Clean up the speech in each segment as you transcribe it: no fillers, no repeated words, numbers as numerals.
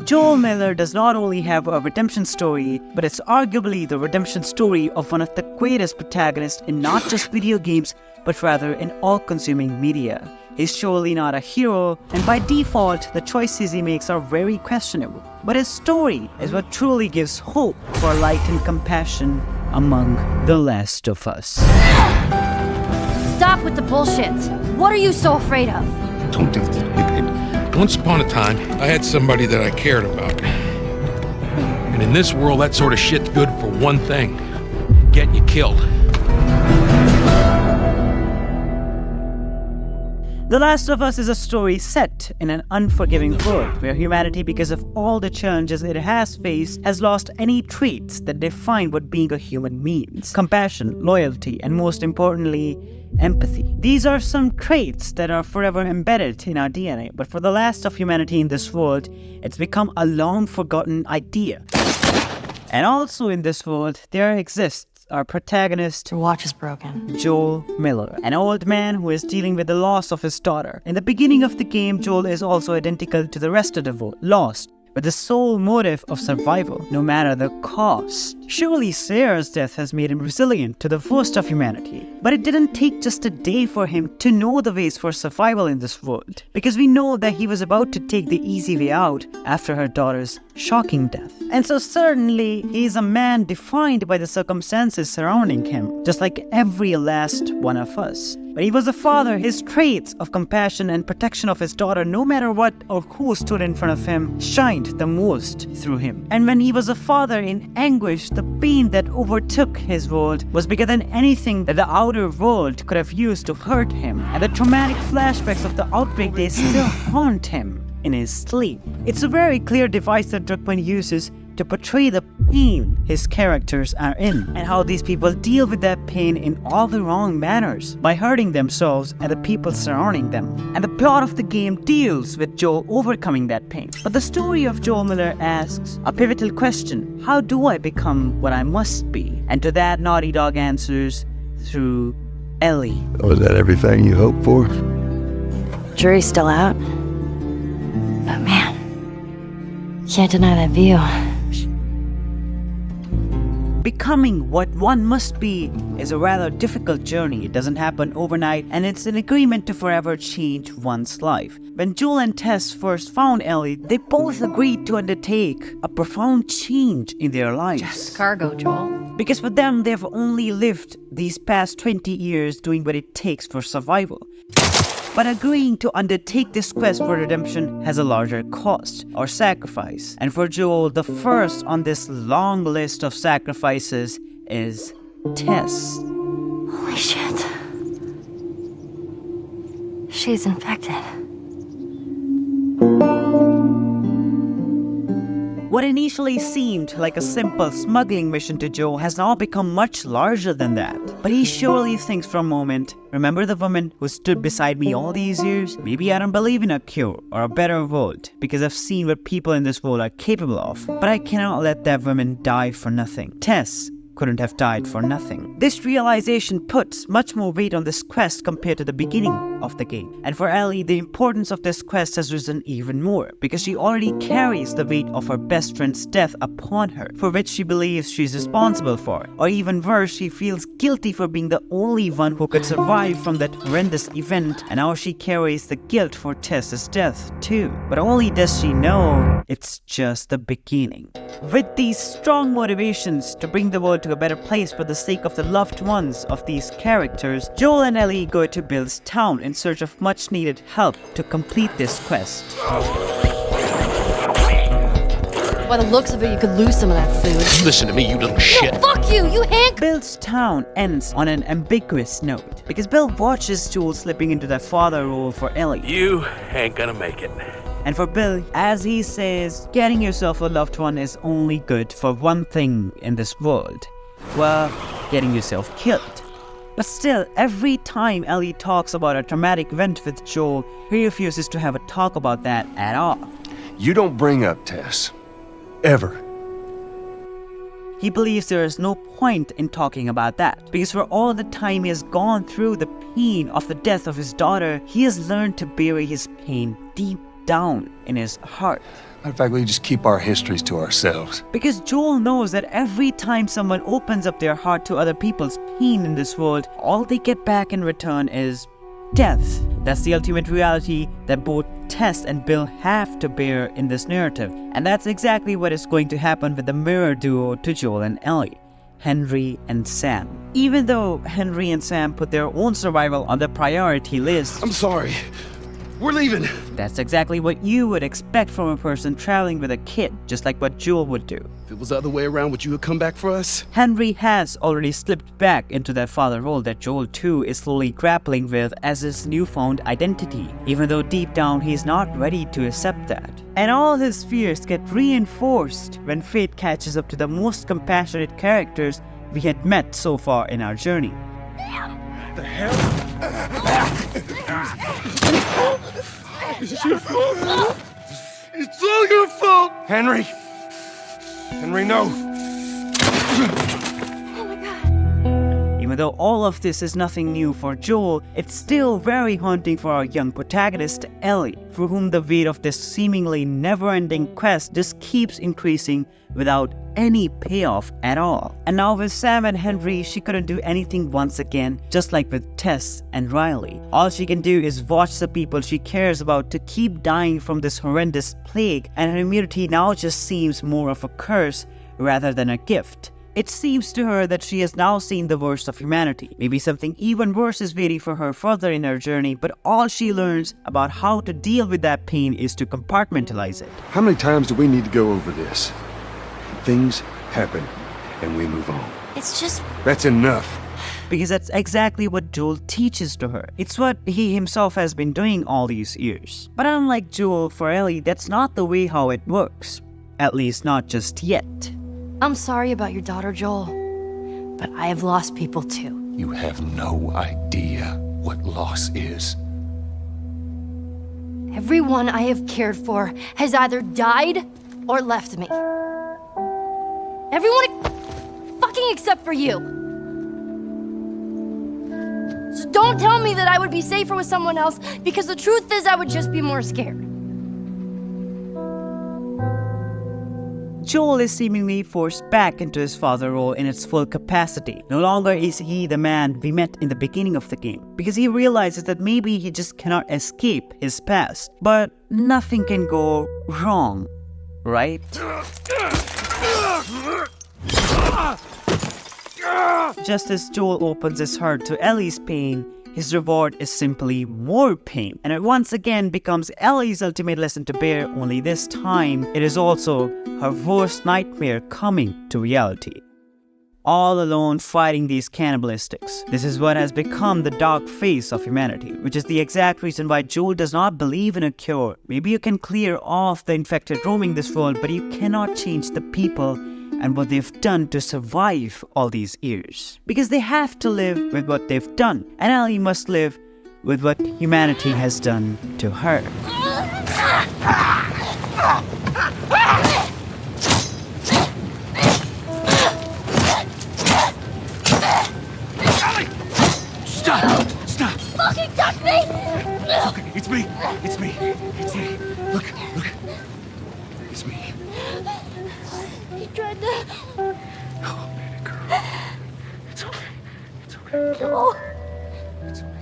Joel Miller does not only have a redemption story, but it's arguably the redemption story of one of the greatest protagonists in not just video games, but rather in all-consuming media. He's surely not a hero, and by default, the choices he makes are very questionable. But his story is what truly gives hope for light and compassion among the Last of Us. Stop with the bullshit. What are you so afraid of? Don't do it. Once upon a time, I had somebody that I cared about. And in this world, that sort of shit's good for one thing: getting you killed. The Last of Us is a story set in an unforgiving world where humanity, because of all the challenges it has faced, has lost any traits that define what being a human means: compassion, loyalty, and most importantly, empathy. These are some traits that are forever embedded in our DNA, but for the last of humanity in this world, it's become a long-forgotten idea. And also in this world, there exists our protagonist, Your watch is broken. Joel Miller, an old man who is dealing with the loss of his daughter. In the beginning of the game, Joel is also identical to the rest of the world, lost, with the sole motive of survival, no matter the cost. Surely Sarah's death has made him resilient to the worst of humanity, but it didn't take just a day for him to know the ways for survival in this world, because we know that he was about to take the easy way out after her daughter's shocking death. And so certainly, he is a man defined by the circumstances surrounding him, just like every last one of us. But he was a father. His traits of compassion and protection of his daughter, no matter what or who stood in front of him, shined the most through him. And when he was a father in anguish, the pain that overtook his world was bigger than anything that the outer world could have used to hurt him. And the traumatic flashbacks of the outbreak, they still haunt him in his sleep. It's a very clear device that Druckmann uses to portray the pain his characters are in, and how these people deal with that pain in all the wrong manners, by hurting themselves and the people surrounding them. And the plot of the game deals with Joel overcoming that pain. But the story of Joel Miller asks a pivotal question: how do I become what I must be? And to that, Naughty Dog answers through Ellie. Was that everything you hoped for? Jury's still out. But man, can't deny that view. Becoming what one must be is a rather difficult journey. It doesn't happen overnight, and it's an agreement to forever change one's life. When Joel and Tess first found Ellie, they both agreed to undertake a profound change in their lives. Just cargo, Joel. Because for them, they've only lived these past 20 years doing what it takes for survival. But agreeing to undertake this quest for redemption has a larger cost, or sacrifice. And for Joel, the first on this long list of sacrifices is Tess. Holy shit. She's infected. What initially seemed like a simple smuggling mission to Joel has now become much larger than that. But he surely thinks for a moment, remember the woman who stood beside me all these years? Maybe I don't believe in a cure or a better world, because I've seen what people in this world are capable of. But I cannot let that woman die for nothing. Tess couldn't have died for nothing. This realization puts much more weight on this quest compared to the beginning of the game. And for Ellie, the importance of this quest has risen even more, because she already carries the weight of her best friend's death upon her, for which she believes she's responsible for. Or even worse, she feels guilty for being the only one who could survive from that horrendous event, and now she carries the guilt for Tess's death too. But only does she know it's just the beginning. With these strong motivations to bring the world to a better place for the sake of the loved ones of these characters, Joel and Ellie go to Bill's town in search of much needed help to complete this quest. By the looks of it, you could lose some of that food. Listen to me, you little shit. No, fuck you, you hank! Bill's town ends on an ambiguous note, because Bill watches Joel slipping into that father role for Ellie. You ain't gonna make it. And for Bill, as he says, getting yourself a loved one is only good for one thing in this world. Well, getting yourself killed. But still, every time Ellie talks about a traumatic event with Joel, he refuses to have a talk about that at all. You don't bring up Tess. Ever. He believes there is no point in talking about that, because for all the time he has gone through the pain of the death of his daughter, he has learned to bury his pain deep down in his heart. Matter of fact, we just keep our histories to ourselves. Because Joel knows that every time someone opens up their heart to other people's pain in this world, all they get back in return is death. That's the ultimate reality that both Tess and Bill have to bear in this narrative. And that's exactly what is going to happen with the mirror duo to Joel and Ellie, Henry and Sam. Even though Henry and Sam put their own survival on the priority list, I'm sorry. We're leaving. that's exactly what you would expect from a person traveling with a kid, just like what Joel would do. If it was the other way around, would you have come back for us? Henry has already slipped back into that father role that Joel too is slowly grappling with as his newfound identity, even though deep down he is not ready to accept that. And all his fears get reinforced when fate catches up to the most compassionate characters we had met so far in our journey. The hell? It's your fault. It's all your fault. Henry. Henry, no. Oh my god. Even though all of this is nothing new for Joel, it's still very haunting for our young protagonist, Ellie, for whom the weight of this seemingly never-ending quest just keeps increasing without any payoff at all. And now with Sam and Henry, she couldn't do anything once again, just like with Tess and Riley. All she can do is watch the people she cares about to keep dying from this horrendous plague, and her immunity now just seems more of a curse rather than a gift. It seems to her that she has now seen the worst of humanity. Maybe something even worse is waiting for her further in her journey, but all she learns about how to deal with that pain is to compartmentalize it. How many times do we need to go over this? Things happen, and we move on. It's just... That's enough. Because that's exactly what Joel teaches to her. It's what he himself has been doing all these years. But unlike Joel, for Ellie, that's not the way how it works. At least not just yet. I'm sorry about your daughter, Joel. But I have lost people too. You have no idea what loss is. Everyone I have cared for has either died or left me. Everyone fucking except for you. So don't tell me that I would be safer with someone else, because the truth is I would just be more scared. Joel is seemingly forced back into his father role in its full capacity. No longer is he the man we met in the beginning of the game, because he realizes that maybe he just cannot escape his past. But nothing can go wrong, right? Just as Joel opens his heart to Ellie's pain, his reward is simply more pain. And it once again becomes Ellie's ultimate lesson to bear, only this time it is also her worst nightmare coming to reality. All alone fighting these cannibalistics. This is what has become the dark face of humanity, which is the exact reason why Joel does not believe in a cure. Maybe you can clear off the infected roaming this world, but you cannot change the people and what they've done to survive all these years. Because they have to live with what they've done, and Ellie must live with what humanity has done to her. Stop! Stop! Fucking touch me! It's okay. It's me. It's me. It's me. Look. It's me. He tried to... Oh, baby girl. It's okay. It's okay. Joel. It's okay.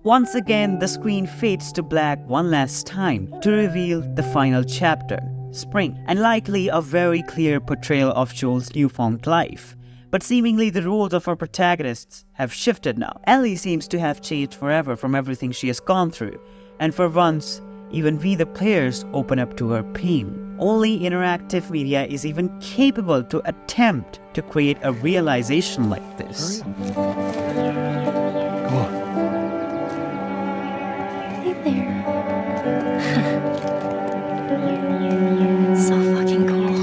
Once again, the screen fades to black one last time to reveal the final chapter, Spring, and likely a very clear portrayal of Joel's newfound life. But seemingly the roles of our protagonists have shifted now. Ellie seems to have changed forever from everything she has gone through, and for once, even we the players open up to her pain. Only interactive media is even capable to attempt to create a realization like this. Come on. Right there. So fucking cool.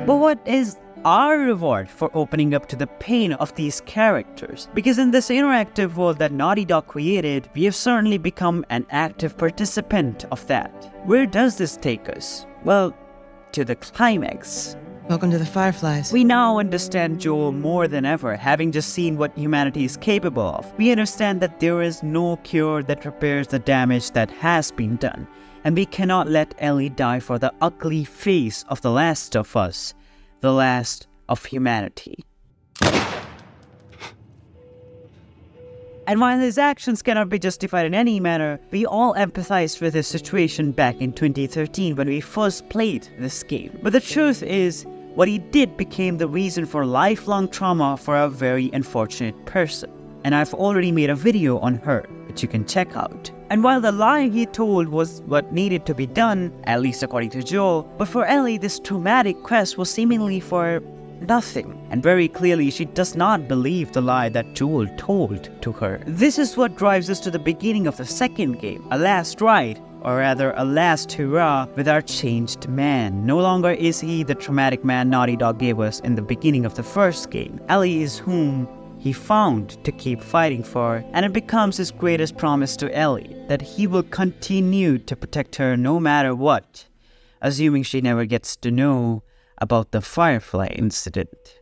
But what is our reward for opening up to the pain of these characters? Because in this interactive world that Naughty Dog created, we have certainly become an active participant of that. Where does this take us? Well, to the climax. Welcome to the Fireflies. We now understand Joel more than ever, having just seen what humanity is capable of. We understand that there is no cure that repairs the damage that has been done, and we cannot let Ellie die for the ugly face of the last of us, the last of humanity. And while his actions cannot be justified in any manner, we all empathized with his situation back in 2013 when we first played this game. But the truth is, what he did became the reason for lifelong trauma for a very unfortunate person. And I've already made a video on her, which you can check out. And while the lie he told was what needed to be done, at least according to Joel, but for Ellie this traumatic quest was seemingly for nothing. And very clearly she does not believe the lie that Joel told to her. This is what drives us to the beginning of the second game, a last ride, or rather a last hurrah with our changed man. No longer is he the traumatic man Naughty Dog gave us in the beginning of the first game. Ellie is whom he found to keep fighting for, and it becomes his greatest promise to Ellie that he will continue to protect her no matter what, assuming she never gets to know about the Firefly incident.